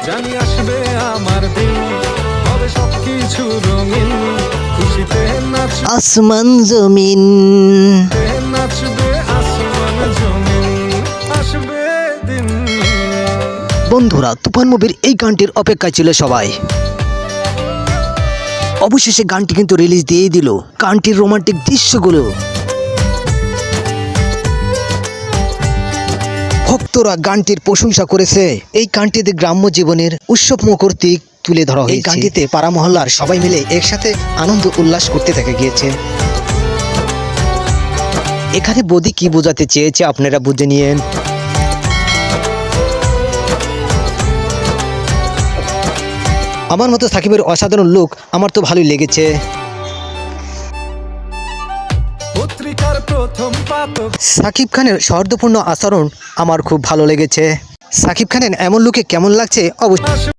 জানি আসবে আমার দিন, হবে সবকিছু রঙিন, খুশিতে নাচবে আসমান জমিন। নাচবে আসমান জমিন, আসবে দিন। বন্ধুরা, তুফান মুভির এই গানটির অপেক্ষায় ছিল সবাই। অবশেষে গানটি কিন্তু রিলিজ দিয়েই দিল। গানটির রোমান্টিক দৃশ্যগুলো ভক্তরা গানটির প্রশংসা করেছে। এই গানটিতে গ্রাম্য জীবনের উৎসব মুখর দিক তুলে ধরা হয়েছে। এই গানটিতে পাড়া মহল্লার সবাই মিলে একসাথে আনন্দ উল্লাস করতে দেখা গিয়েছে। এখানে বদি কি বোঝাতে চেয়েছে আপনারা বুঝে নিয়েন। আমার মতো সাকিবের অসাধারণ লুক আমার তো ভালোই লেগেছে। পত্রিকার প্রথম পাতক সাকিব খানের সৌহার্দ্যপূর্ণ আচরণ আমার খুব ভালো লেগেছে। সাকিব খানের এমন লুকে কেমন লাগছে অবশ্যই